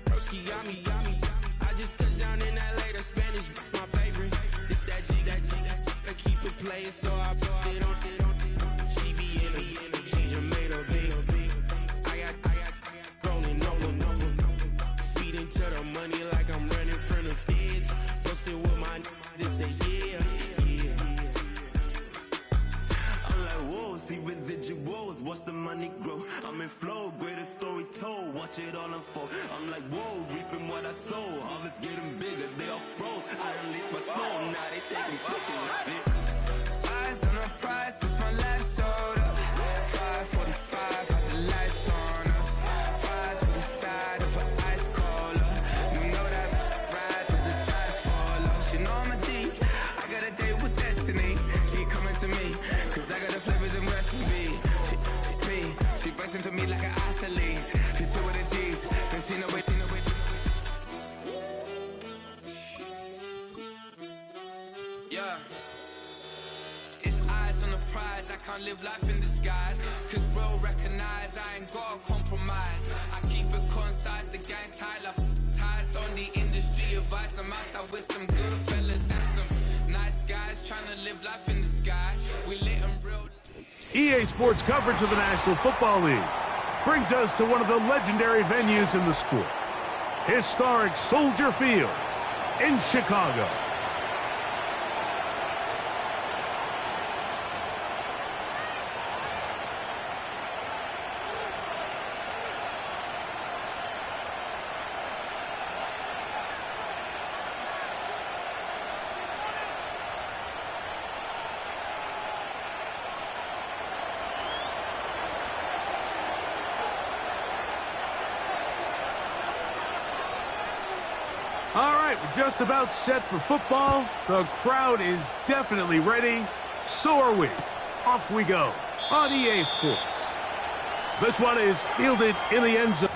Broski got me. I just touched down in LA, the Spanish, my favorite. This that G. I keep it playing, so I put it on. She be in me, she just made a big. I got rolling over. Speeding to the money like I'm running from the feds. Posted with my this a yeah. I'm like, whoa, see residuals, watch the money grow. I'm in flow, greatest story told, watch it all unfold. I'm like, whoa, reaping what I sow. Harvest getting bigger, they all froze. I unleashed my soul, now they taking pictures of it. Eyes on the prize, it's my last soda. 5:45, had the lights on us. Fries for the side of an ice cola. You know that ride till the tires fall off. She know I'm a D, I got a date with destiny. She coming to me, cause I got the flavors and recipe. She racing to me like an athlete. She two with the G's, then she know it. Yeah. It's eyes on the prize, I can't live life in disguise. Cause real recognize I ain't gotta compromise. I keep it concise, the gang tight like ties. On the industry advice, I'm outside with some good fellas and some nice guys trying to live life in the sky. We lit and real. EA Sports coverage of the National Football League brings us to one of the legendary venues in the sport. Historic Soldier Field in Chicago. All right, we're just about set for football. The crowd is definitely ready. So are we. Off we go on EA Sports. This one is fielded in the end zone.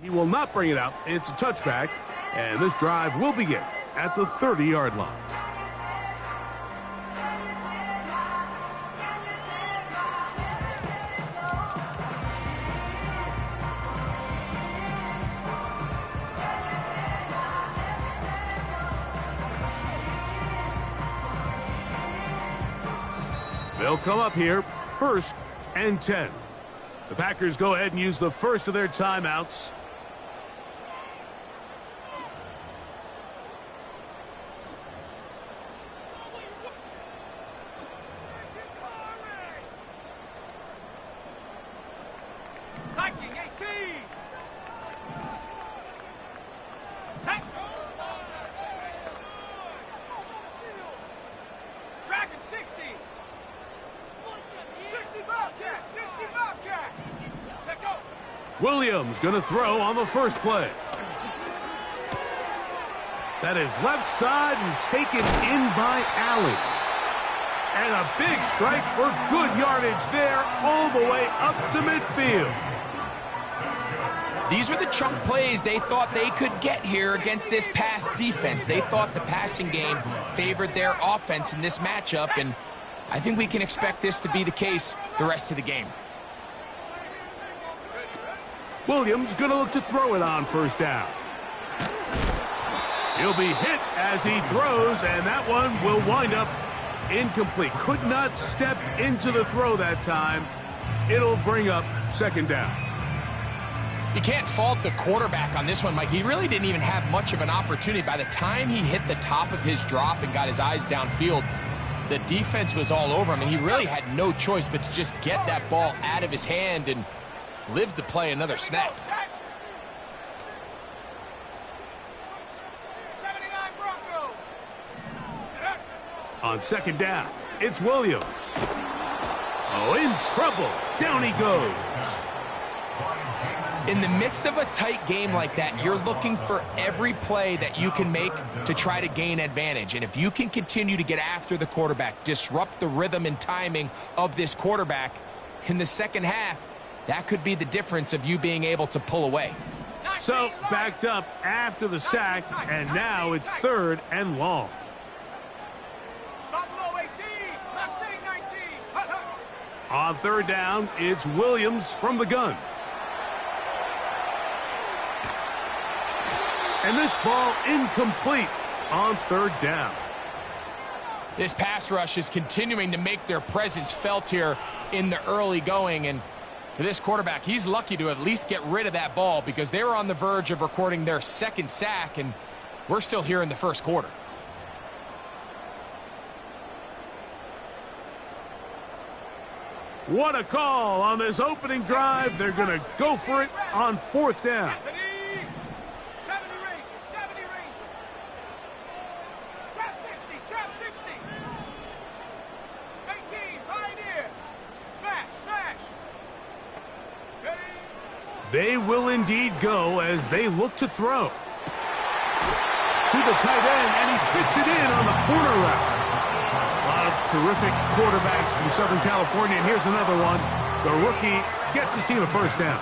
He will not bring it out. It's a touchback, and this drive will begin at the 30-yard line. They'll come up here, 1st and 10. The Packers go ahead and use the first of their timeouts. Williams going to throw on the first play. That is left side and taken in by Allen. And a big strike for good yardage there all the way up to midfield. These are the chunk plays they thought they could get here against this pass defense. They thought the passing game favored their offense in this matchup, and I think we can expect this to be the case the rest of the game. Williams going to look to throw it on first down. He'll be hit as he throws, and that one will wind up incomplete. Could not step into the throw that time. It'll bring up second down. You can't fault the quarterback on this one, Mike. He really didn't even have much of an opportunity. By the time he hit the top of his drop and got his eyes downfield, the defense was all over him, and he really had no choice but to just get that ball out of his hand and live to play another snap. On second down, it's Williams. Oh, in trouble. Down he goes. In the midst of a tight game like that, you're looking for every play that you can make to try to gain advantage. And if you can continue to get after the quarterback, disrupt the rhythm and timing of this quarterback in the second half, that could be the difference of you being able to pull away. So, backed up after the sack, and now it's 3rd and long. On 3rd down, it's Williams from the gun. And this ball incomplete on 3rd down. This pass rush is continuing to make their presence felt here in the early going. And for this quarterback, he's lucky to at least get rid of that ball because they were on the verge of recording their 2nd sack, and we're still here in the 1st quarter. What a call on this opening drive. They're going to go for it on 4th down. They will indeed go as they look to throw. To the tight end, and he fits it in on the corner route. A lot of terrific quarterbacks from Southern California, and here's another one. The rookie gets his team a 1st down.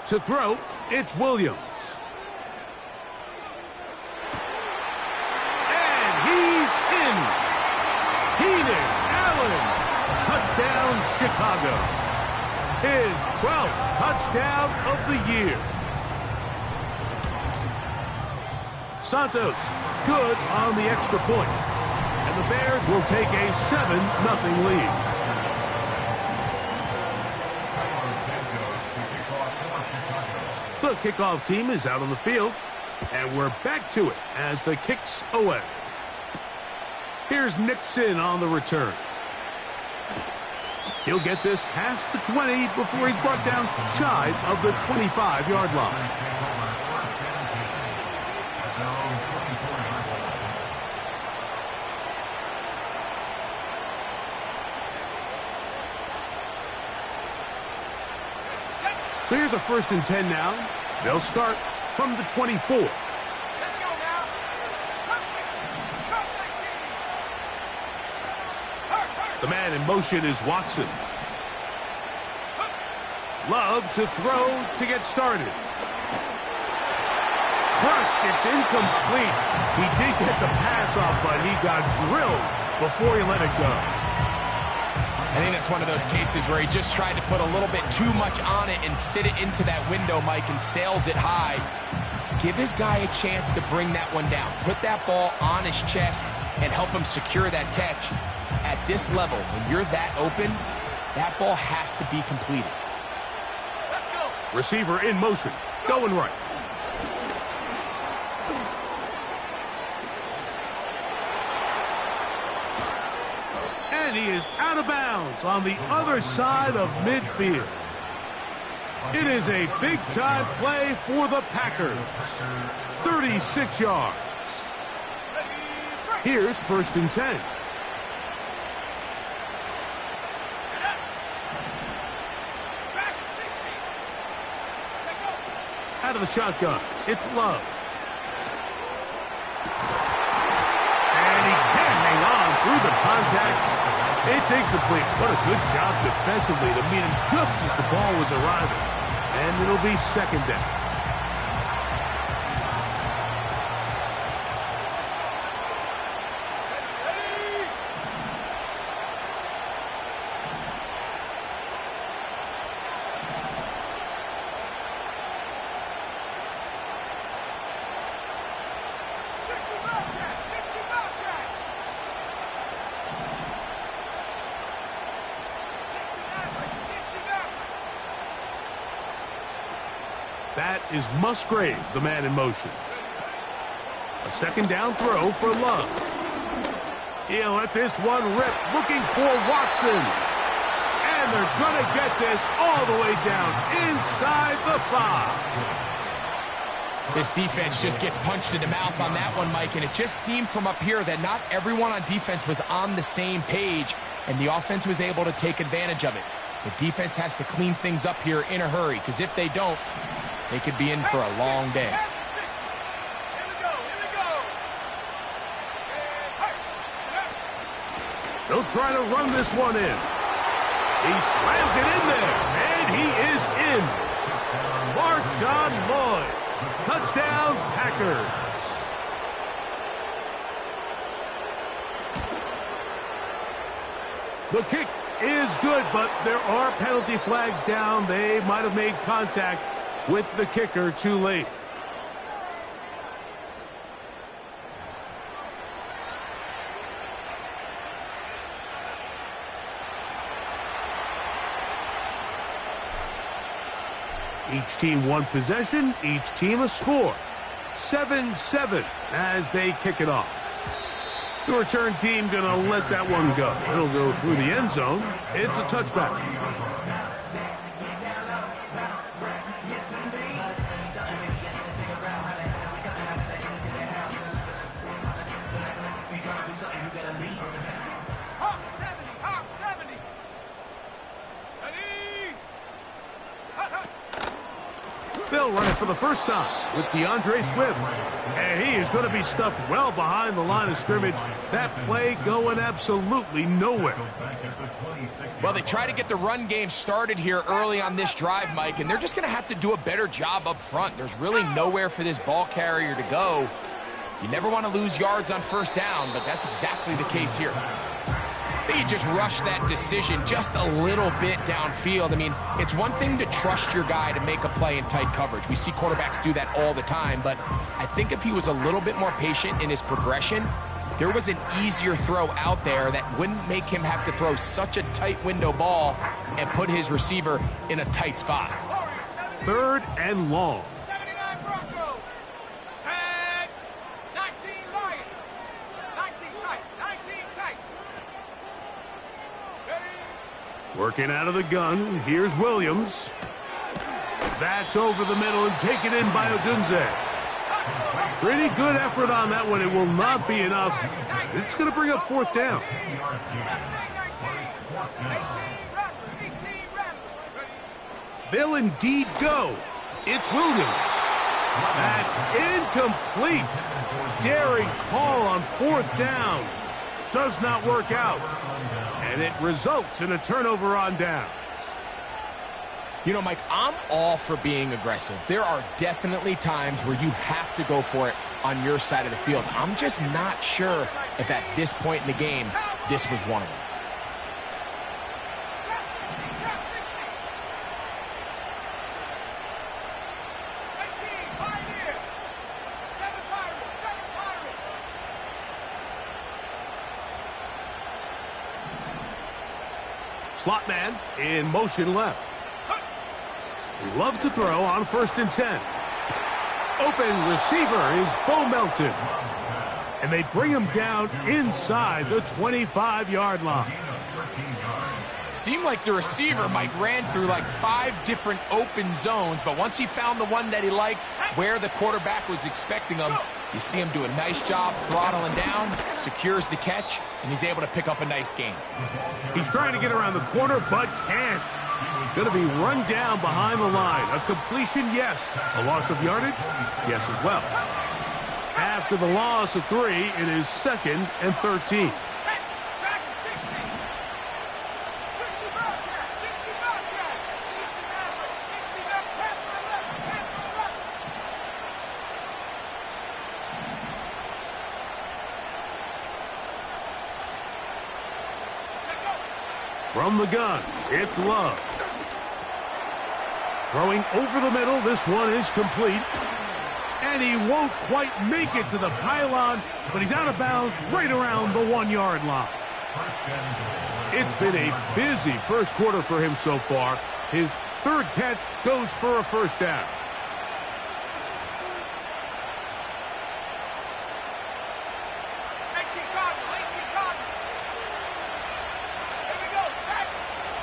To throw, it's Williams. And he's in. Keenan Allen, touchdown Chicago. His 12th touchdown of the year. Santos, good on the extra point. And the Bears will take a 7-0 lead. The kickoff team is out on the field. And we're back to it as the kick's away. Here's Nixon on the return. He'll get this past the 20 before he's brought down shy of the 25-yard line. So here's a 1st and 10 now. They'll start from the 24. The man in motion is Watson. Love to throw to get started. Crushed, it's incomplete. He did get the pass off, but he got drilled before he let it go. I think that's one of those cases where he just tried to put a little bit too much on it and fit it into that window, Mike, and sails it high. Give his guy a chance to bring that one down. Put that ball on his chest and help him secure that catch. At this level, when you're that open, that ball has to be completed. Let's go. Receiver in motion, going right. And he is out of bounds on the other side of midfield. It is a big-time play for the Packers. 36 yards. Here's 1st and 10. Out of the shotgun, it's Love. And he can't hang on through the contact. It's incomplete. What a good job defensively to meet him just as the ball was arriving. And it'll be 2nd down. That is Musgrave, the man in motion. A 2nd down throw for Love. He'll let this one rip, looking for Watson. And they're going to get this all the way down inside the 5. This defense just gets punched in the mouth on that one, Mike, and it just seemed from up here that not everyone on defense was on the same page, and the offense was able to take advantage of it. The defense has to clean things up here in a hurry, because if they don't, they could be in for a long day. They'll try to run this one in. He slams it in there, and he is in. Marshawn Lloyd. Touchdown, Packers. The kick is good, but there are penalty flags down. They might have made contact with the kicker too late. Each team one possession, each team a score. 7-7 as they kick it off. The return team going to let that one go. It'll go through the end zone. It's a touchback. They'll run it for the first time with DeAndre Swift. And he is going to be stuffed well behind the line of scrimmage. That play going absolutely nowhere. Well, they try to get the run game started here early on this drive, Mike, and they're just going to have to do a better job up front. There's really nowhere for this ball carrier to go. You never want to lose yards on first down, but that's exactly the case here. I think you just rushed that decision just a little bit downfield. I mean, it's one thing to trust your guy to make a play in tight coverage. We see quarterbacks do that all the time, but I think if he was a little bit more patient in his progression, there was an easier throw out there that wouldn't make him have to throw such a tight window ball and put his receiver in a tight spot. 3rd and long. 79 Broncos. Tag. 19 Lions. 19 tight. 19 tight. Working out of the gun. Here's Williams. That's over the middle and taken in by Odunze. Pretty good effort on that one. It will not be enough. It's going to bring up 4th down. They'll indeed go. It's Williams. That's incomplete. Daring call on 4th down. Does not work out. And it results in a turnover on downs. You know, Mike, I'm all for being aggressive. There are definitely times where you have to go for it on your side of the field. I'm just not sure if at this point in the game, this was one of them. Slot man in motion left. Love to throw on 1st and 10. Open receiver is Bo Melton. And they bring him down inside the 25-yard line. Seemed like the receiver, Mike, ran through like 5 different open zones, but once he found the one that he liked, where the quarterback was expecting him, you see him do a nice job throttling down, secures the catch, and he's able to pick up a nice gain. He's trying to get around the corner, but can't. Going to be run down behind the line. A completion, yes. A loss of yardage, yes as well. After the loss of 3, it is 2nd and 13. From the gun, it's Love. Throwing over the middle, this one is complete. And he won't quite make it to the pylon, but he's out of bounds right around the 1-yard line. It's been a busy first quarter for him so far. His 3rd catch goes for a 1st down.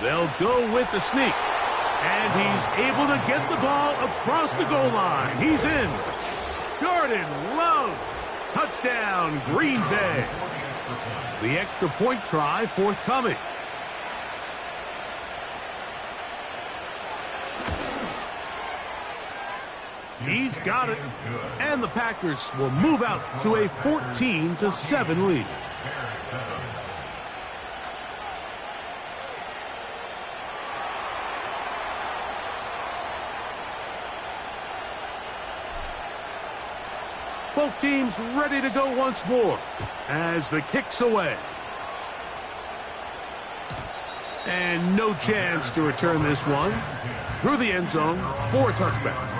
They'll go with the sneak. And he's able to get the ball across the goal line. He's in. Jordan Love. Touchdown, Green Bay. The extra point try forthcoming. He's got it. And the Packers will move out to a 14-7 lead. Both teams ready to go once more as the kick's away. And no chance to return this one through the end zone for a touchback.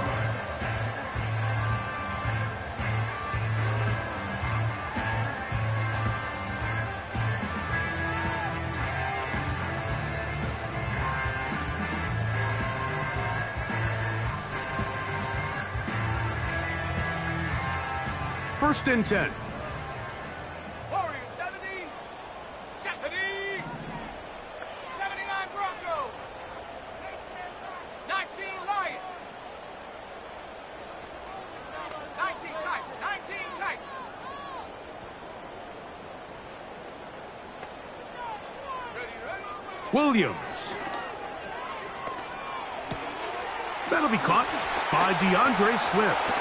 First and 10. Warriors 70. 79 Broncos. 19 Lions. 19 tight. 19 tight. Ready. Williams. That'll be caught by DeAndre Swift.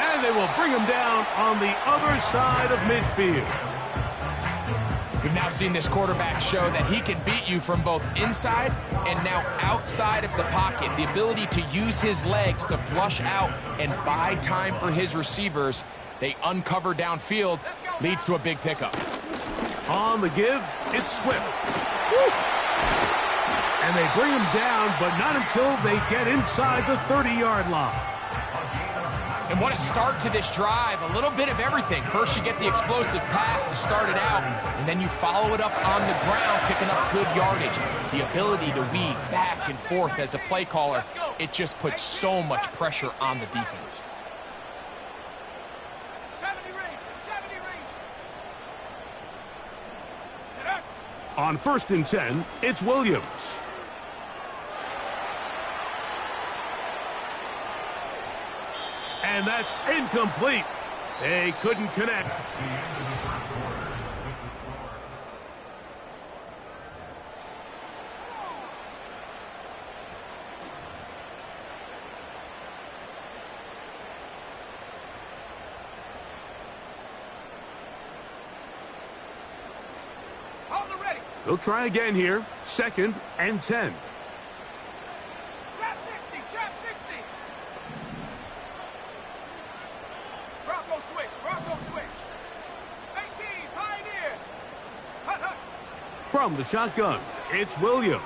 And they will bring him down on the other side of midfield. We've now seen this quarterback show that he can beat you from both inside and now outside of the pocket. The ability to use his legs to flush out and buy time for his receivers. They uncover downfield, leads to a big pickup. On the give, it's Swift. Woo! And they bring him down, but not until they get inside the 30-yard line. And what a start to this drive. A little bit of everything. First you get the explosive pass to start it out, and then you follow it up on the ground, picking up good yardage. The ability to weave back and forth as a play caller, it just puts so much pressure on the defense. 70 range. On first and 10, it's Williams. And that's incomplete. They couldn't connect. On the ready. They'll try again here. Second and 10. Trap 60. Bronco switch. 18, Pioneer. Hut. From the shotgun, it's Williams.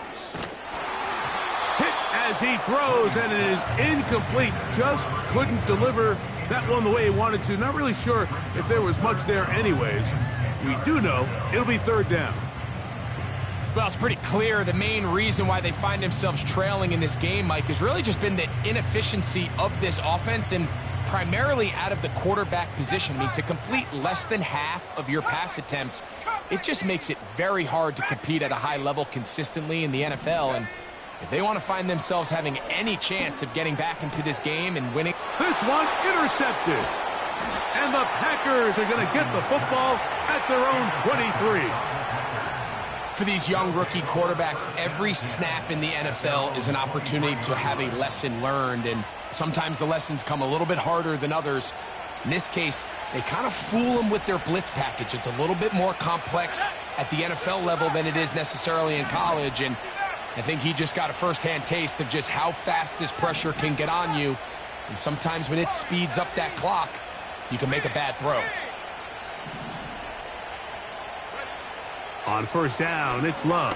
Hit as he throws, and it is incomplete. Just couldn't deliver that one the way he wanted to. Not really sure if there was much there anyways. We do know it'll be third down. Well, it's pretty clear the main reason why they find themselves trailing in this game, Mike, has really just been the inefficiency of this offense and primarily out of the quarterback position. I mean, to complete less than half of your pass attempts, it just makes it very hard to compete at a high level consistently in the NFL. And if they want to find themselves having any chance of getting back into this game and winning. This one intercepted. And the Packers are going to get the football at their own 23. For these young rookie quarterbacks, every snap in the NFL is an opportunity to have a lesson learned, and sometimes the lessons come a little bit harder than others. In this case, they kind of fool them with their blitz package. It's a little bit more complex at the NFL level than it is necessarily in college, and I think he just got a first-hand taste of just how fast this pressure can get on you, and sometimes when it speeds up that clock, you can make a bad throw. On first down, it's Love.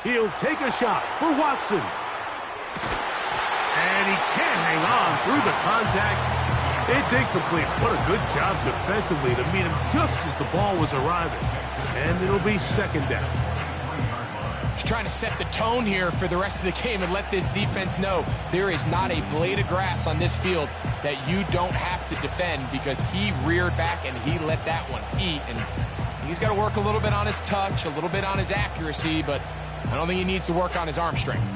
He'll take a shot for Watson. And he can't hang on through the contact. It's incomplete. What a good job defensively to meet him just as the ball was arriving. And it'll be second down. He's trying to set the tone here for the rest of the game and let this defense know there is not a blade of grass on this field that you don't have to defend, because he reared back and he let that one eat. And he's got to work a little bit on his touch, a little bit on his accuracy, but I don't think he needs to work on his arm strength.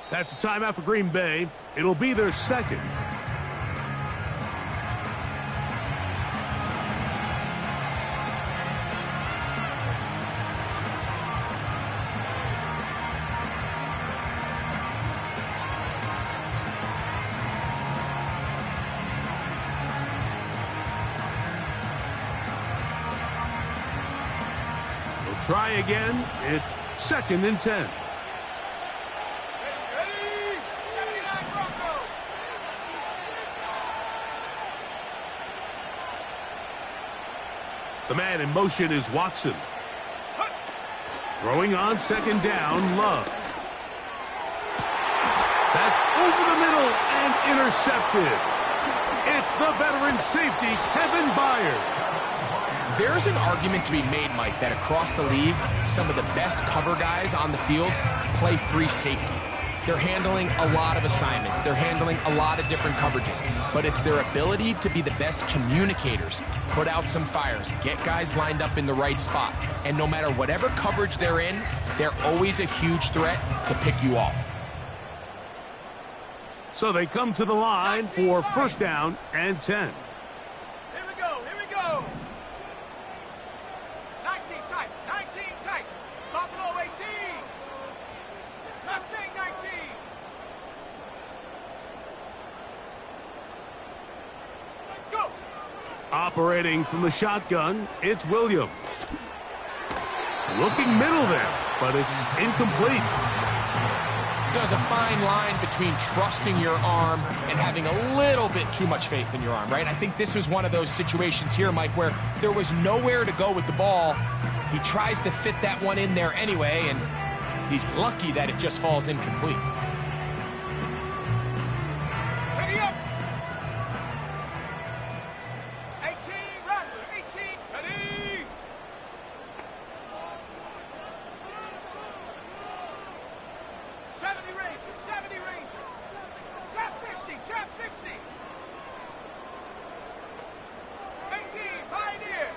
That's a timeout for Green Bay. It'll be their second. They'll try again. It's 2nd and 10. The man in motion is Watson. Throwing on 2nd down, Love. That's over the middle and intercepted. It's the veteran safety, Kevin Byard. There's an argument to be made, Mike, that across the league, some of the best cover guys on the field play free safety. They're handling a lot of assignments. They're handling a lot of different coverages. But it's their ability to be the best communicators, put out some fires, get guys lined up in the right spot. And no matter whatever coverage they're in, they're always a huge threat to pick you off. So they come to the line for 1st down and 10. Here we go, here we go. 19 tight, 19 tight. Buffalo 18. Mustang 19. Go. Operating from the shotgun, it's Williams. Looking middle there, but it's incomplete. There's a fine line between trusting your arm and having a little bit too much faith in your arm, right? I think this was one of those situations here, Mike, where there was nowhere to go with the ball. He tries to fit that one in there anyway, and he's lucky that it just falls incomplete. Ready up. 18, Rattler, 18. Ready. '70 Ranger. Trap 60, trap 60. 18, Pioneer.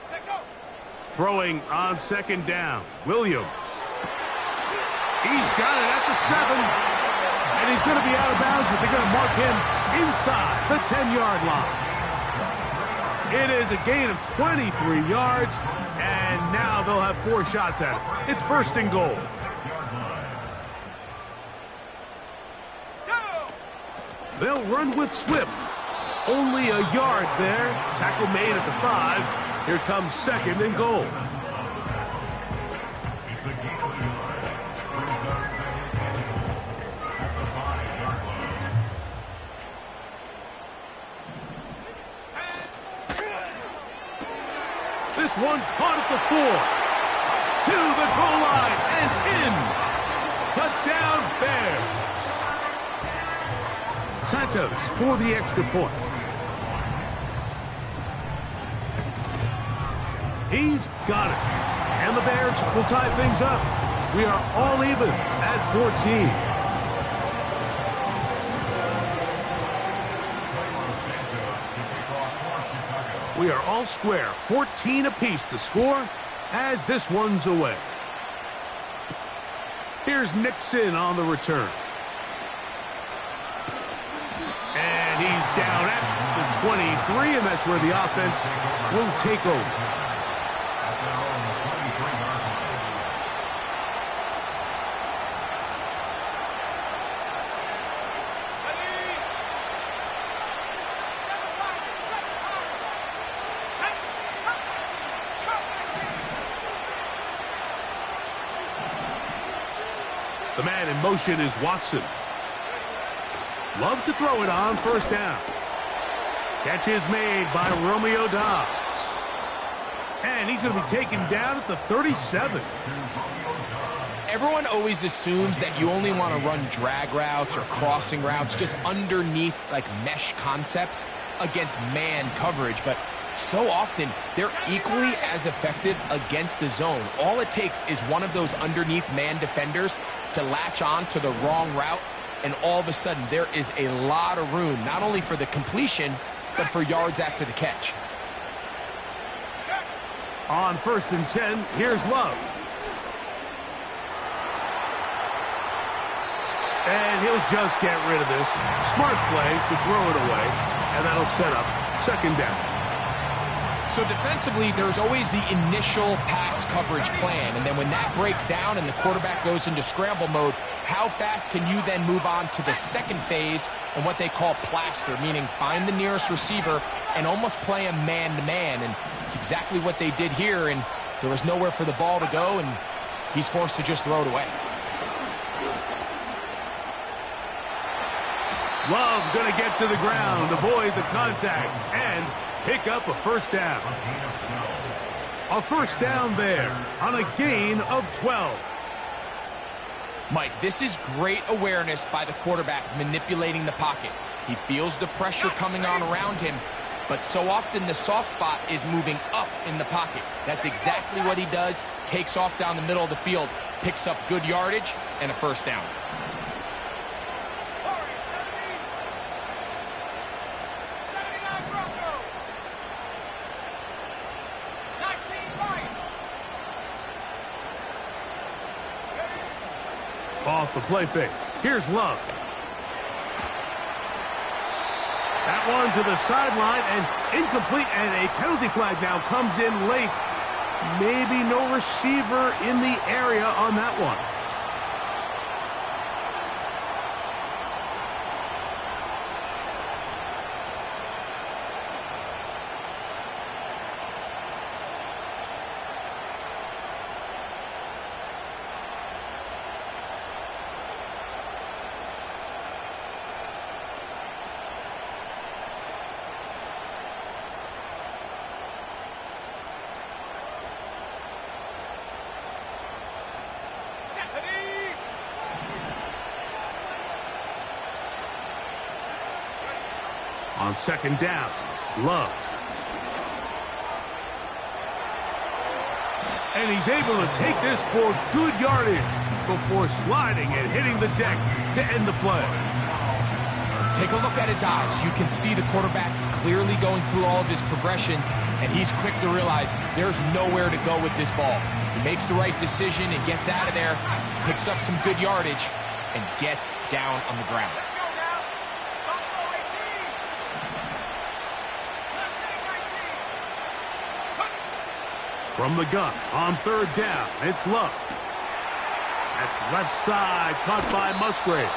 Set go. Throwing on 2nd down, Williams. He's got it at the 7. And he's going to be out of bounds, but they're going to mark him inside the 10-yard line. It is a gain of 23 yards, and now they'll have 4 shots at it. It's 1st and goal. They'll run with Swift. Only a yard there. Tackle made at the 5. Here comes 2nd and goal. This one caught at the 4. To the goal line and in. Touchdown, Bears. Santos for the extra point. He's got it. And the Bears will tie things up. We are all even at 14. We are all square, 14 apiece the score as this one's away. Here's Nixon on the return. And he's down at the 23, and that's where the offense will take over. The man in motion is Watson. Love to throw it on 1st down. Catch is made by Romeo Doubs. And he's going to be taken down at the 37. Everyone always assumes that you only want to run drag routes or crossing routes just underneath like mesh concepts against man coverage, but So often, they're equally as effective against the zone. All it takes is one of those underneath man defenders to latch on to the wrong route, and all of a sudden, there is a lot of room, not only for the completion, but for yards after the catch. On 1st and 10, here's Love. And he'll just get rid of this. Smart play to throw it away, and that'll set up 2nd down. So defensively, there's always the initial pass coverage plan, and then when that breaks down and the quarterback goes into scramble mode, how fast can you then move on to the second phase and what they call plaster, meaning find the nearest receiver and almost play him man-to-man, and it's exactly what they did here, and there was nowhere for the ball to go, and he's forced to just throw it away. Love going to get to the ground, avoid the contact, and pick up a 1st down. A 1st down there on a gain of 12. Mike, this is great awareness by the quarterback manipulating the pocket. He feels the pressure coming on around him, but so often the soft spot is moving up in the pocket. That's exactly what he does. Takes off down the middle of the field, picks up good yardage, and a 1st down. Off the play fake. Here's Love. That one to the sideline and incomplete, and a penalty flag now comes in late. Maybe no receiver in the area on that one. On 2nd down, Love. And he's able to take this for good yardage before sliding and hitting the deck to end the play. Take a look at his eyes. You can see the quarterback clearly going through all of his progressions, and he's quick to realize there's nowhere to go with this ball. He makes the right decision and gets out of there, picks up some good yardage, and gets down on the ground. From the gun, on 3rd down, it's Love. That's left side, caught by Musgrave.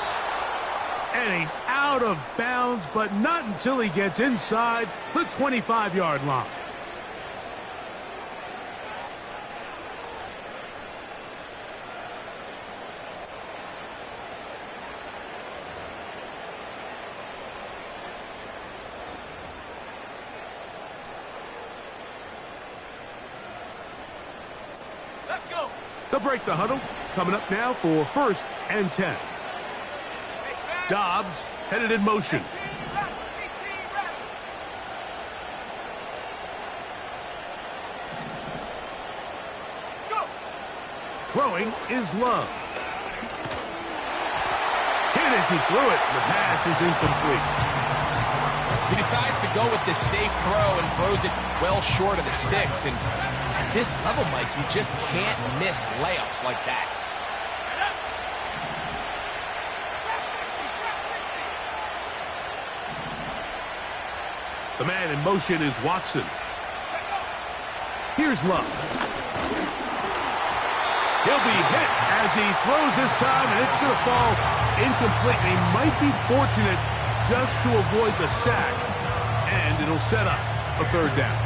And he's out of bounds, but not until he gets inside the 25-yard line. They'll break the huddle. Coming up now for 1st and 10. Dobbs headed in motion. Throwing is Love. Hit as he threw it. The pass is incomplete. He decides to go with this safe throw and throws it well short of the sticks. And at this level, Mike, you just can't miss layups like that. The man in motion is Watson. Here's Love. He'll be hit as he throws this time, and it's going to fall incomplete. He might be fortunate just to avoid the sack, and it'll set up a 3rd down.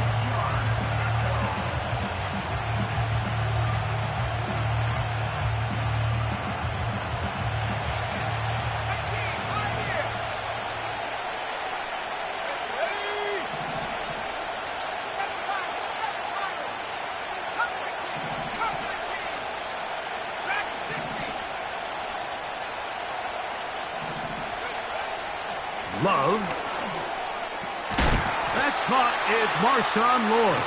Love. That's caught. It's Marshawn Lloyd.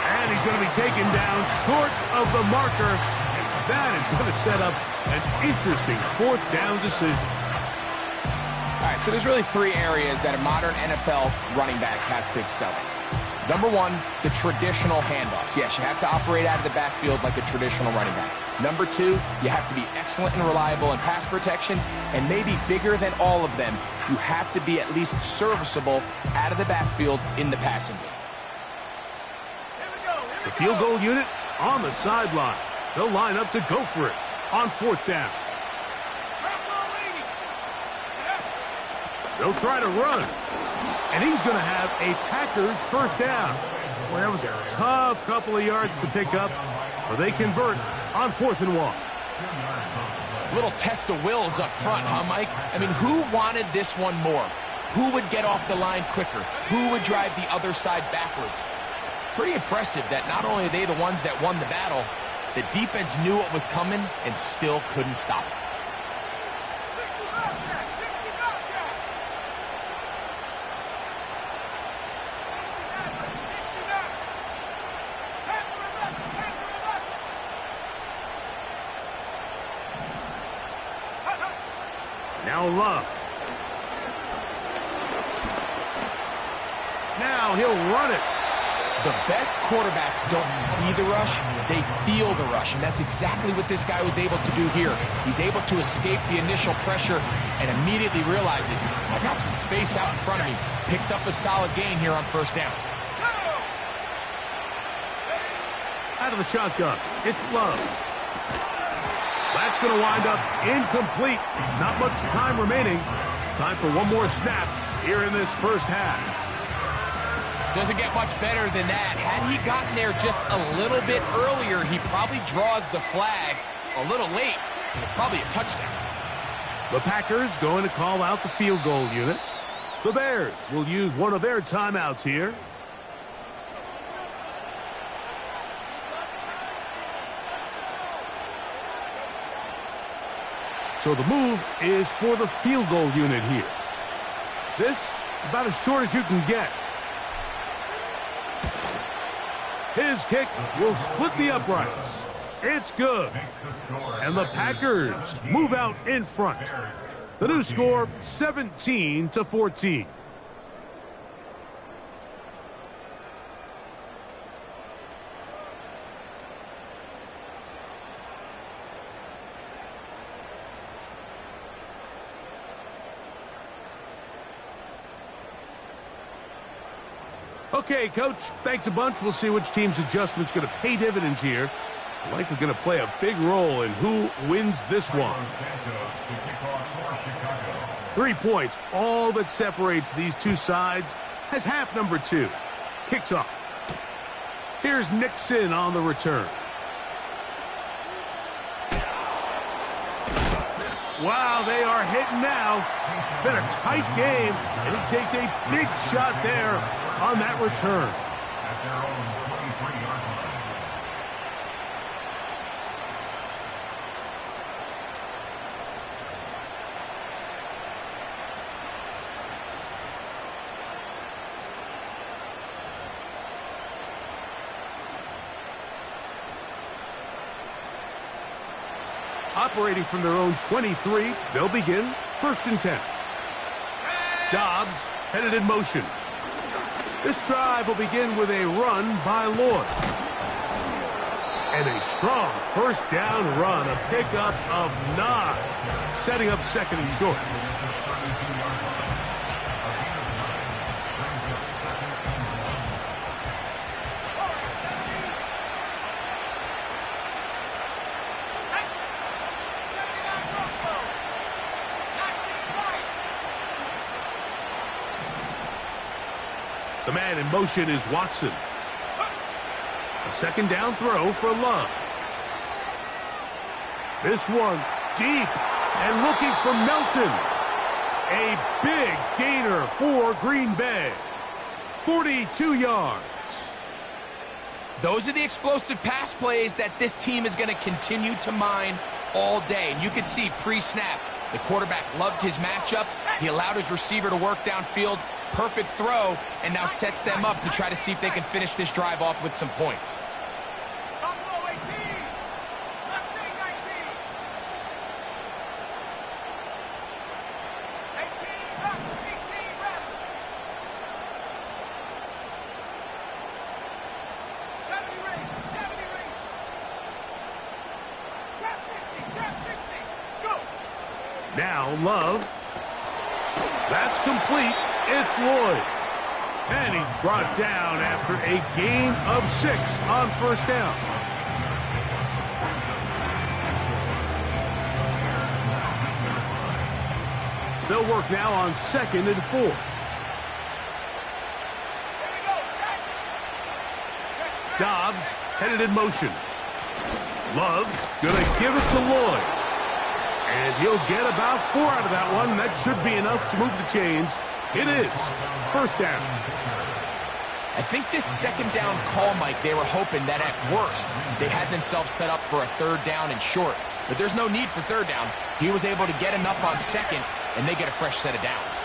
And he's going to be taken down short of the marker. And that is going to set up an interesting fourth down decision. All right, so there's really three areas that a modern NFL running back has to excel in. Number one, the traditional handoffs. Yes, you have to operate out of the backfield like a traditional running back. Number two, you have to be excellent and reliable in pass protection, and maybe bigger than all of them, you have to be at least serviceable out of the backfield in the passing game. The field goal unit on the sideline. They'll line up to go for it on fourth down. They'll try to run. And he's going to have a Packers first down. Well, that was a tough couple of yards to pick up, but they convert on 4th and 1. Little test of wills up front, huh, Mike? I mean, who wanted this one more? Who would get off the line quicker? Who would drive the other side backwards? Pretty impressive that not only are they the ones that won the battle, the defense knew what was coming and still couldn't stop it. Now Love. Now he'll run it. The best quarterbacks don't see the rush, they feel the rush, and that's exactly what this guy was able to do here. He's able to escape the initial pressure and immediately realizes, I got some space out in front of me. Picks up a solid gain here on first down. Out of the shotgun, it's Love. That's going to wind up incomplete. Not much time remaining. Time for one more snap here in this first half. Doesn't get much better than that. Had he gotten there just a little bit earlier, he probably draws the flag a little late. It's probably a touchdown. The Packers going to call out the field goal unit. The Bears will use one of their timeouts here. So the move is for the field goal unit here. This, about as short as you can get. His kick will split the uprights. It's good. And the Packers move out in front. The new score, 17-14. Okay, Coach, thanks a bunch. We'll see which team's adjustment's going to pay dividends here. I like we're going to play a big role in who wins this one. 3 points, all that separates these two sides, as half number 2 kicks off. Here's Nixon on the return. Wow, they are hitting now. Been a tight game, and he takes a big shot there on that return. At their own 23-yard line. Operating from their own 23, they'll begin 1st and 10. Dobbs headed in motion. This drive will begin with a run by Lloyd. And a strong first down run, a pickup of 9, setting up 2nd and short. The man in motion is Watson. A 2nd down throw for Love. This one deep and looking for Melton. A big gainer for Green Bay. 42 yards. Those are the explosive pass plays that this team is going to continue to mine all day. And you can see pre-snap, the quarterback loved his matchup. He allowed his receiver to work downfield. perfect throw and now sets them up to try to see if they can finish this drive off with some points. Buffalo 18. Mustang 19. 18 Raptors. 18 Raptors. 70 Rangers. 70 Rangers. Trap 60. Trap 60. Go. Now Love. That's complete. It's Lloyd. And he's brought down after a gain of 6 on first down. They'll work now on 2nd and 4. Here we go. Set. Dobbs headed in motion. Love gonna give it to Lloyd. And he'll get about 4 out of that one. That should be enough to move the chains. It is first down. I think this second down call, Mike, they were hoping that at worst they had themselves set up for a 3rd down and short. But there's no need for 3rd down. He was able to get enough on 2nd, and they get a fresh set of downs.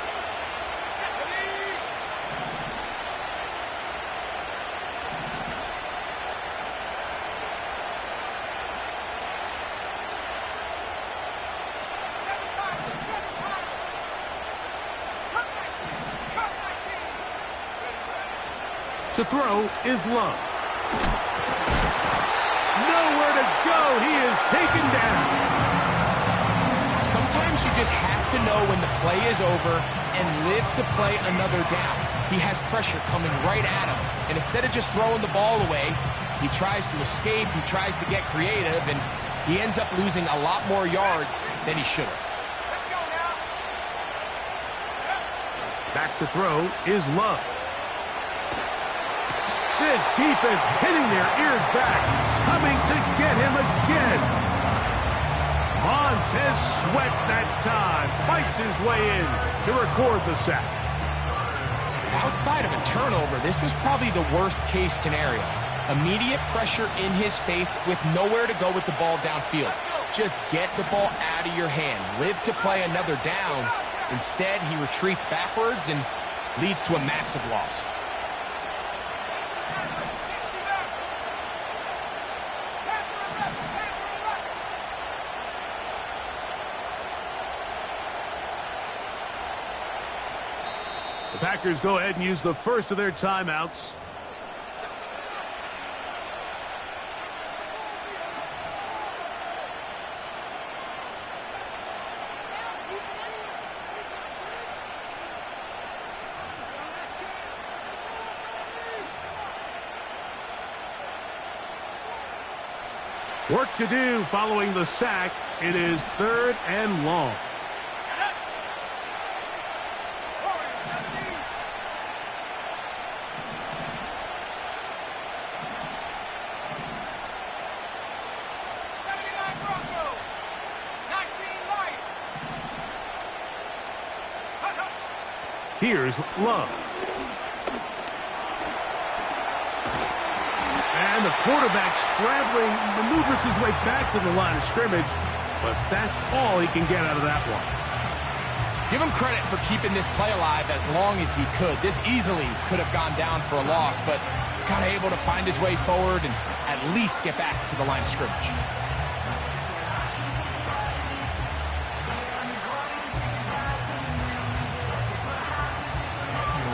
To throw is Love. Nowhere to go. He is taken down. Sometimes you just have to know when the play is over and live to play another down. He has pressure coming right at him. And instead of just throwing the ball away, he tries to escape, he tries to get creative, and he ends up losing a lot more yards than he should have. Let's go now. Back to throw is Love. This defense hitting their ears back, coming to get him again. Montez Sweat that time fights his way in to record the sack. Outside of a turnover, this was probably the worst case scenario. Immediate pressure in his face with nowhere to go with the ball downfield. Just get the ball out of your hand. Live to play another down. Instead, he retreats backwards and leads to a massive loss. The Packers go ahead and use the first of their timeouts. Work to do following the sack. It is 3rd and long. Here's Love. And the quarterback scrambling, maneuvers his way back to the line of scrimmage, but that's all he can get out of that one. Give him credit for keeping this play alive as long as he could. This easily could have gone down for a loss, but he's kind of able to find his way forward and at least get back to the line of scrimmage.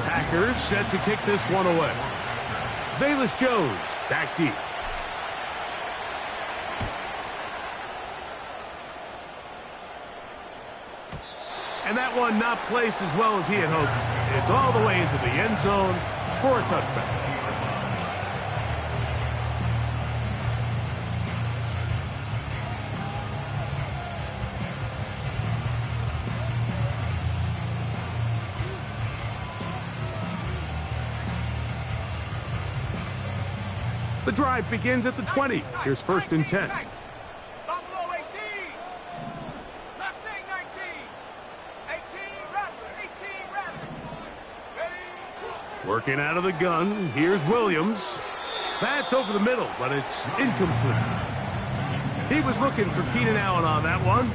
Packers set to kick this one away. Velus Jones back deep. And that one not placed as well as he had hoped. It's all the way into the end zone for a touchback. The drive begins at the 20. Here's 1st and 10. Buffalo 18. Mustang 19. 18 Raptors. 18 Raptors. Ready? Working out of the gun. Here's Williams. That's over the middle, but it's incomplete. He was looking for Keenan Allen on that one,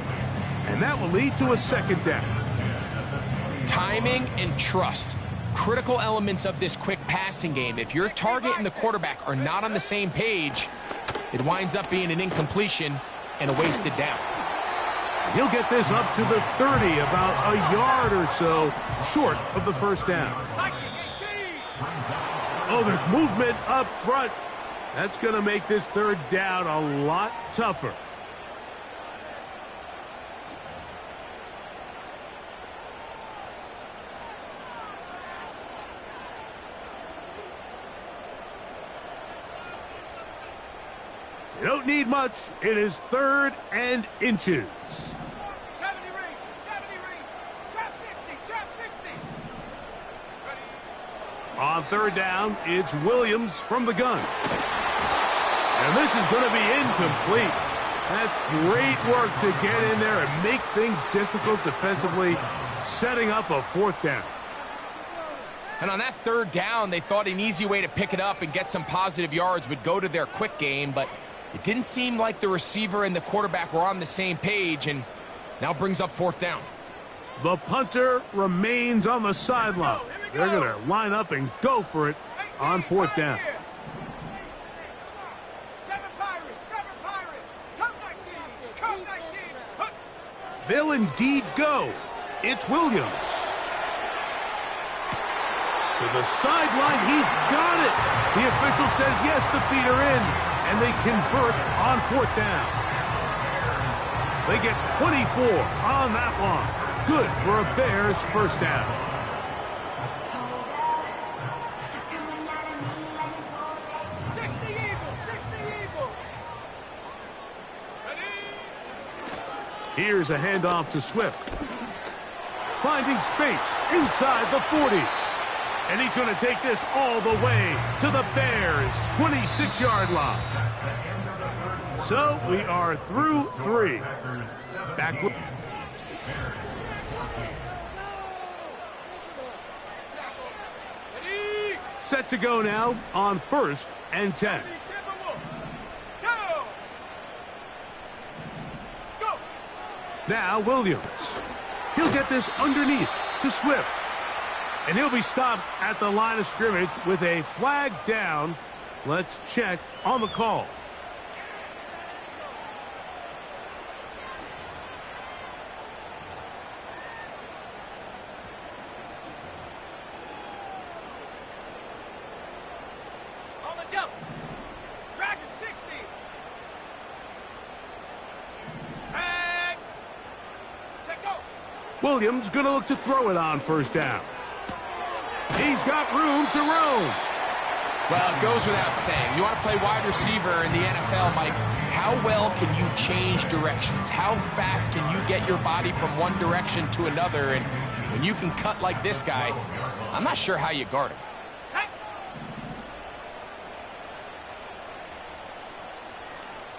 and that will lead to a 2nd down. Timing and trust. critical elements of this quick passing game. If your target and the quarterback are not on the same page, it winds up being an incompletion and a wasted down. He'll get this up to the 30, about a yard or so short of the first down. Oh, there's movement up front. That's going to make this third down a lot tougher. You don't need much. It is 3rd and inches. 70 range, trap 60, trap 60. On 3rd down, it's Williams from the gun. And this is going to be incomplete. That's great work to get in there and make things difficult defensively, setting up a 4th down. And on that 3rd down, they thought an easy way to pick it up and get some positive yards would go to their quick game, but it didn't seem like the receiver and the quarterback were on the same page, and now brings up 4th down. The punter remains on the sideline. They're going to line up and go for it on 4th down. 7 Pirates. Come 19. They'll indeed go. It's Williams. To the sideline, he's got it. The official says yes, the feet are in, and they convert on 4th down. They get 24 on that one. Good for a Bears first down. Here's a handoff to Swift. Finding space inside the 40. And he's going to take this all the way to the Bears' 26-yard line. So we are through 3. Back with... Set to go now on 1st and 10. Now Williams. He'll get this underneath to Swift. And he'll be stopped at the line of scrimmage with a flag down. Let's check on the call. On the jump. Dragon 60. Tag. Set go. Williams going to look to throw it on 1st down. He's got room to roam. Well, it goes without saying. You want to play wide receiver in the NFL, Mike. How well can you change directions? How fast can you get your body from one direction to another? And when you can cut like this guy, I'm not sure how you guard him. Set.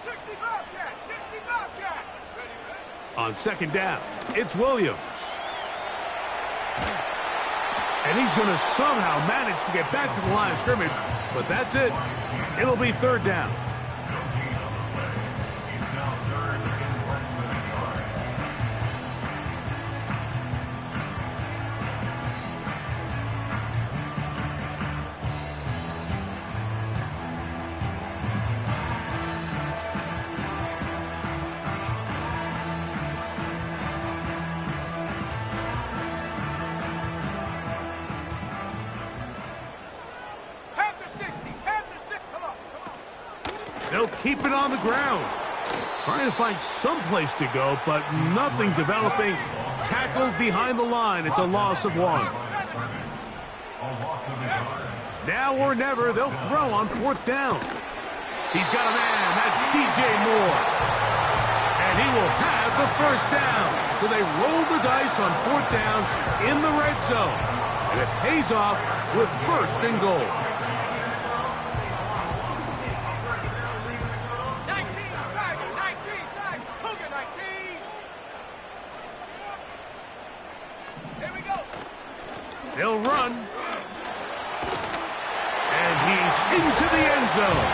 60 Bobcat. 60 Bobcat. Ready. On 2nd down, it's Williams. And he's going to somehow manage to get back to the line of scrimmage, but that's it. It'll be 3rd down. They'll keep it on the ground. Trying to find some place to go, but nothing developing. Tackled behind the line. It's a loss of 1. Now or never, they'll throw on 4th down. He's got a man. That's DJ Moore. And he will have the first down. So they roll the dice on 4th down in the red zone. And it pays off with 1st and goal. 19, Cougar 19. Here we go. They'll run. And he's into the end zone.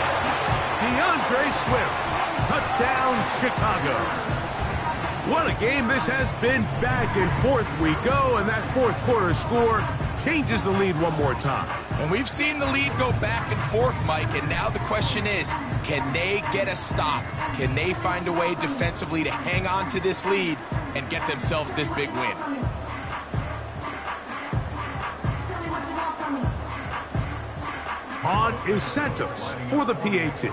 DeAndre Swift. Touchdown, Chicago. What a game this has been. Back and forth we go, and that 4th quarter score changes the lead one more time. And we've seen the lead go back and forth, Mike, and now the question is, can they get a stop? Can they find a way defensively to hang on to this lead and get themselves this big win? On is Santos for the PAT.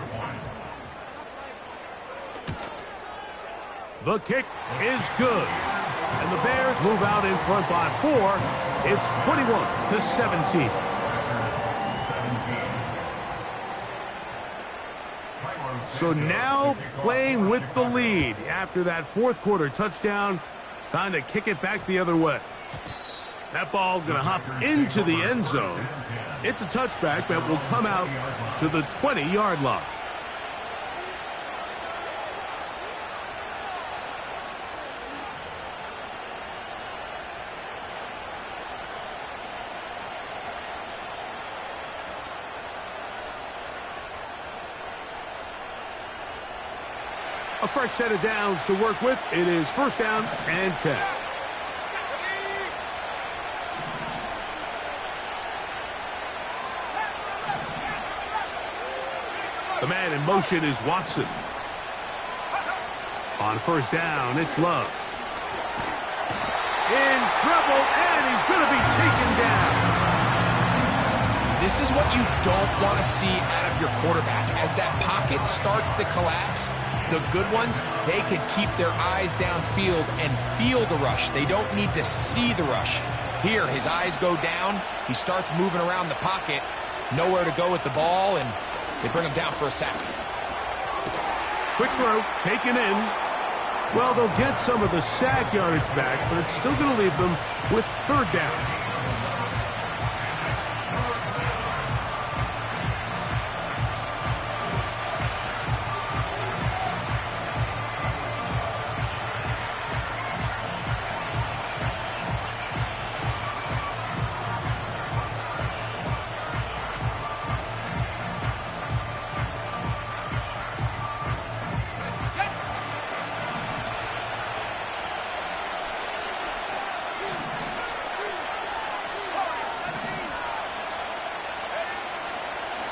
The kick is good. And the Bears move out in front by 4. It's 21-17. So now playing with the lead after that fourth quarter touchdown. Time to kick it back the other way. That ball going to hop into the end zone. It's a touchback that will come out to the 20-yard line. A fresh set of downs to work with. It is first down and 10. The man in motion is Watson. On first down, it's Love. In trouble, and he's going to be taken down. This is what you don't want to see out of your quarterback. As that pocket starts to collapse, the good ones, they can keep their eyes downfield and feel the rush. They don't need to see the rush. Here, his eyes go down. He starts moving around the pocket. Nowhere to go with the ball, and they bring him down for a sack. Quick throw, taken in. Well, they'll get some of the sack yardage back, but it's still going to leave them with third down.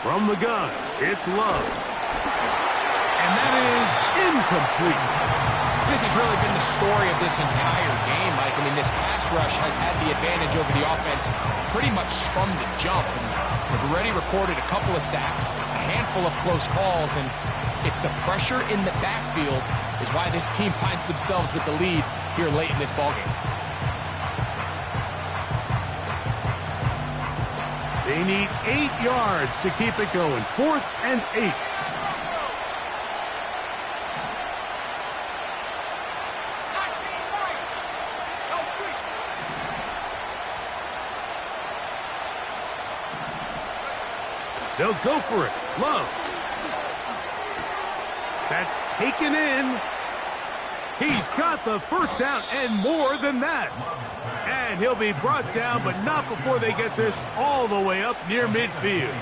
From the gun, it's Love. And that is incomplete. This has really been the story of this entire game, Mike. I mean, this pass rush has had the advantage over the offense pretty much from the jump. And they've already recorded a couple of sacks, a handful of close calls, and it's the pressure in the backfield is why this team finds themselves with the lead here late in this ballgame. They need 8 yards to keep it going. 4th and 8. They'll go for it. Love. That's taken in. He's got the first down and more than that. And he'll be brought down, but not before they get this all the way up near midfield.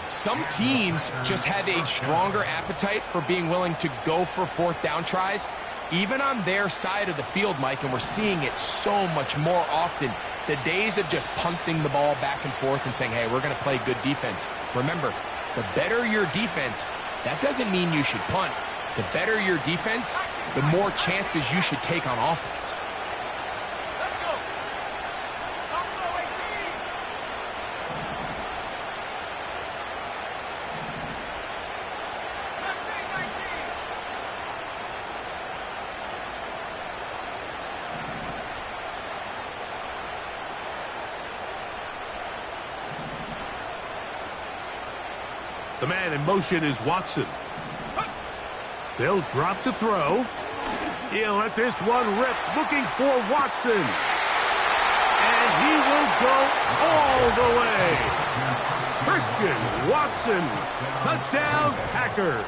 Some teams just have a stronger appetite for being willing to go for fourth down tries, even on their side of the field, Mike, and we're seeing it so much more often. The days of just punting the ball back and forth and saying, hey, we're going to play good defense. Remember, the better your defense, that doesn't mean you should punt. The better your defense, the more chances you should take on offense. The man in motion is Watson. They'll drop to throw. He'll let this one rip, looking for Watson. And he will go all the way. Christian Watson, touchdown Packers.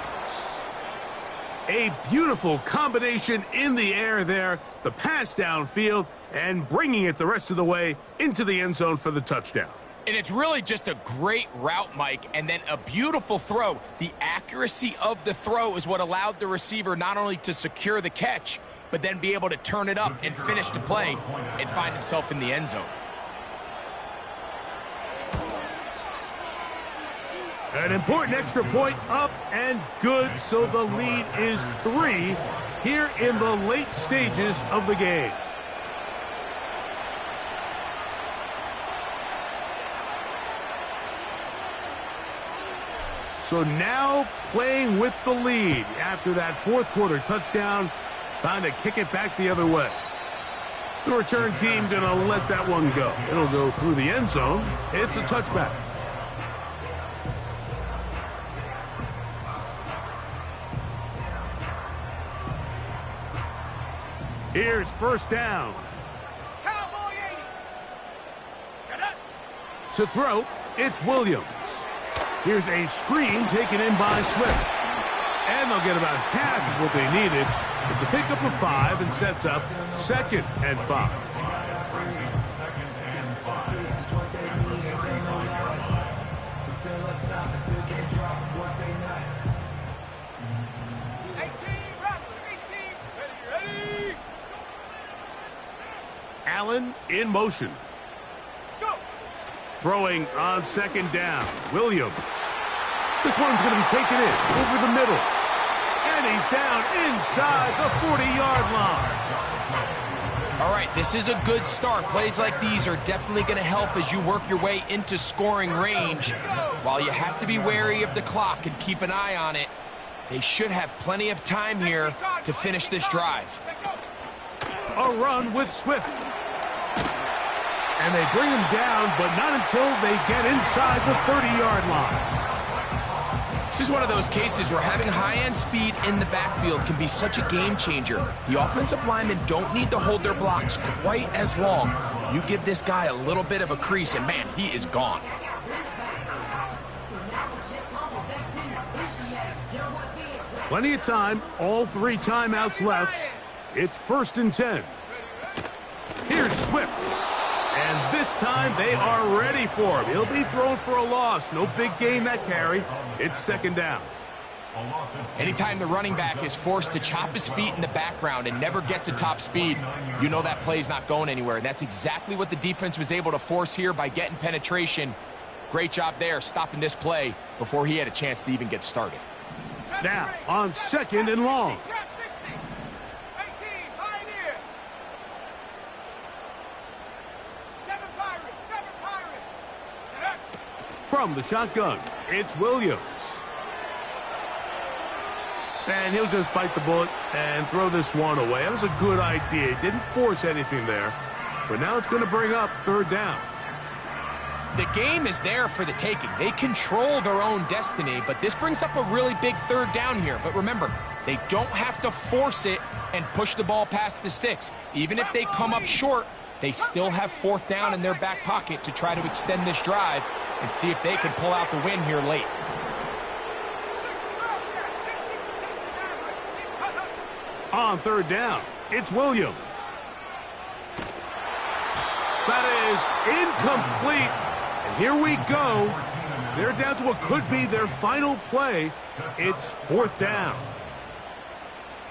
A beautiful combination in the air there. The pass downfield and bringing it the rest of the way into the end zone for the touchdown. And it's really just a great route, Mike, and then a beautiful throw. The accuracy of the throw is what allowed the receiver not only to secure the catch, but then be able to turn it up and finish the play and find himself in the end zone. An important extra point up and good, so the lead is 3 here in the late stages of the game. So now playing with the lead after that fourth quarter touchdown, time to kick it back the other way. The return team going to let that one go. It'll go through the end zone. It's a touchback. Here's first down. Cowboy 80. Shut up. To throw, it's Williams. Here's a screen taken in by Swift. And they'll get about half of what they needed. It's a pickup of 5 and sets up 2nd and 5. Allen in motion. Go. Throwing on 2nd down. Williams. This one's going to be taken in over the middle. And he's down inside the 40-yard line. All right, this is a good start. Plays like these are definitely going to help as you work your way into scoring range. While you have to be wary of the clock and keep an eye on it, they should have plenty of time here to finish this drive. A run with Swift. And they bring him down, but not until they get inside the 30-yard line. This is one of those cases where having high-end speed in the backfield can be such a game changer. The offensive linemen don't need to hold their blocks quite as long. You give this guy a little bit of a crease, and man, he is gone. Plenty of time, all 3 timeouts left. It's 1st and 10. Here's Swift. And this time they are ready for him. He'll be thrown for a loss. No big gain that carry. It's 2nd down. Anytime the running back is forced to chop his feet in the background and never get to top speed, you know that play's not going anywhere. And that's exactly what the defense was able to force here by getting penetration. Great job there stopping this play before he had a chance to even get started. Now on 2nd and long. From the shotgun, it's Williams. And he'll just bite the bullet and throw this one away. That was a good idea. He didn't force anything there. But now it's going to bring up 3rd down. The game is there for the taking. They control their own destiny, but this brings up a really big 3rd down here. But remember, they don't have to force it and push the ball past the sticks. Even if they come up short, they still have 4th down in their back pocket to try to extend this drive and see if they can pull out the win here late. On 3rd down, it's Williams. That is incomplete. And here we go. They're down to what could be their final play. It's 4th down.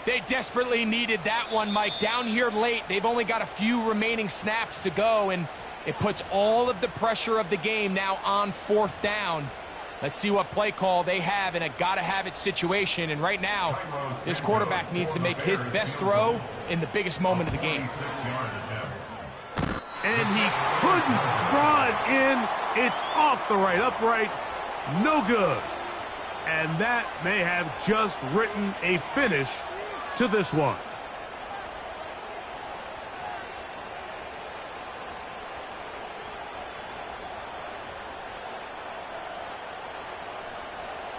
They desperately needed that one, Mike. Down here late, they've only got a few remaining snaps to go, and it puts all of the pressure of the game now on 4th down. Let's see what play call they have in a gotta-have-it situation. And right now, this quarterback needs to make his best throw in the biggest moment of the game. And he couldn't draw it in. It's off the right upright. No good. And that may have just written a finish to this one.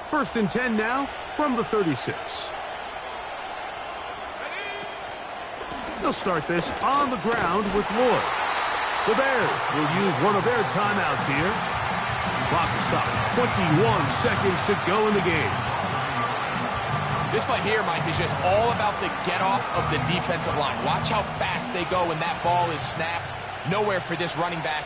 First and 10 now from the 36. They'll start this on the ground with Lloyd. The Bears will use one of their timeouts here. Clock is stopped. 21 seconds to go in the game. This play here, Mike, is just all about the get-off of the defensive line. Watch how fast they go when that ball is snapped. Nowhere for this running back.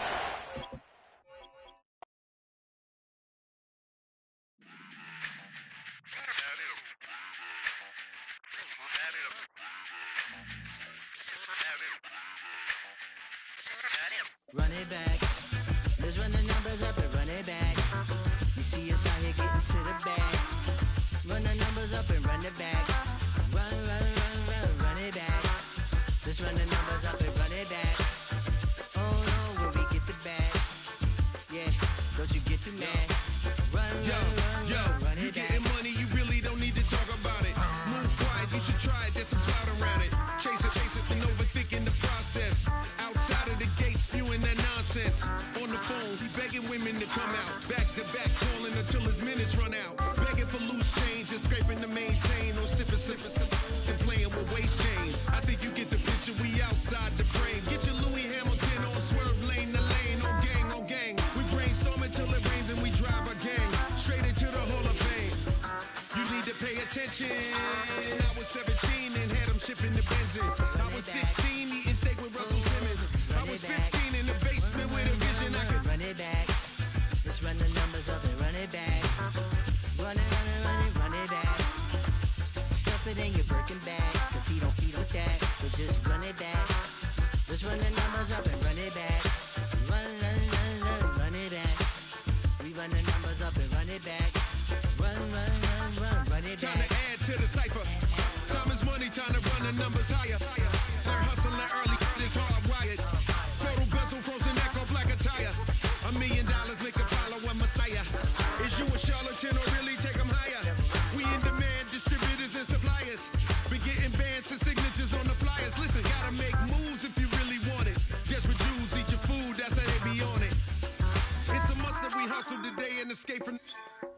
Run it back. Let's run the numbers up and run it back. You see us out here getting run it back. Run, run, run, run, run it back. Let's run the numbers up and run it back. Oh no, when we get the bag. Yeah, don't you get too mad. Run, run, run, run you it back. getting money, you really don't need to talk about it. Move quiet, you should try it, there's some clout around it. Chase it, and overthinking the process. Outside of the gate, spewing that nonsense. On the phone, he begging women to come out. Back to back, calling until his minutes run out. Begging for loose change and scraping to maintain. Or sipping, and playing with waist chains. I think you get the picture, we outside the frame. Get your Louis Hamilton on swerve lane to lane. On gang. We brainstorm until it rains and we drive our gang straight into the Hall of Fame. You need to pay attention. I was 17 and had him shipping the Benzin. I was 16 eating steak with Russell Simmons. I was 15 in the basement with a vision. I could run it back. Let's run the numbers up and run it back. Run it, run it, run it, run it back. Stuff it in your Birkin bag, cause he don't feed with that. So just run it back. Let's run the numbers up and run it back. Run, run, run, run, run it back. We run the numbers up and run it back. Run, run, run, run, run it time to back. add to the cipher. Time is money, time to run the numbers higher. Learn hustling early, it's hardwired. Photo bezel, frozen neck or black attire. $1 million make a follow a messiah. Is you a charlatan or really take them higher? We in demand, distributors and suppliers. Be getting bands and signatures on the flyers. Listen, gotta make moves if you really want it. Desperate Jews eat your food, that's how they be on it. It's a must that we hustle today and escape from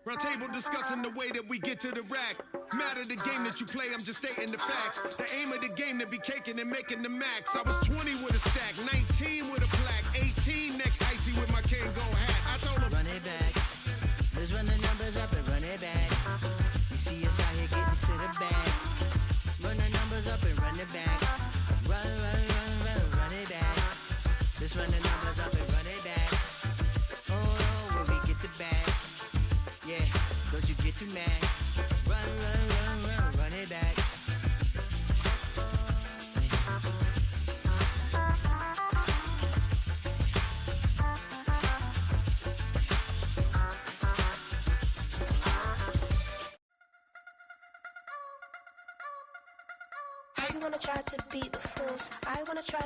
round table discussing the way that we get to the rack. Matter the game that you play, I'm just stating the facts. The aim of the game to be caking and making the max. I was 20 with a stack, 19 with a plaque, 18 neck icy with my Kango hat. I told him Run it back. Let's run the numbers up and run it back. You see us out here getting to the bag. Run the numbers up and run it back. Run, run, run, run, run it back. Let's run the numbers up and run it back. Oh no, when we get the bag. Yeah, don't you get too mad. Run, run, run, run, run it back. I wanna try to beat the fools. I wanna try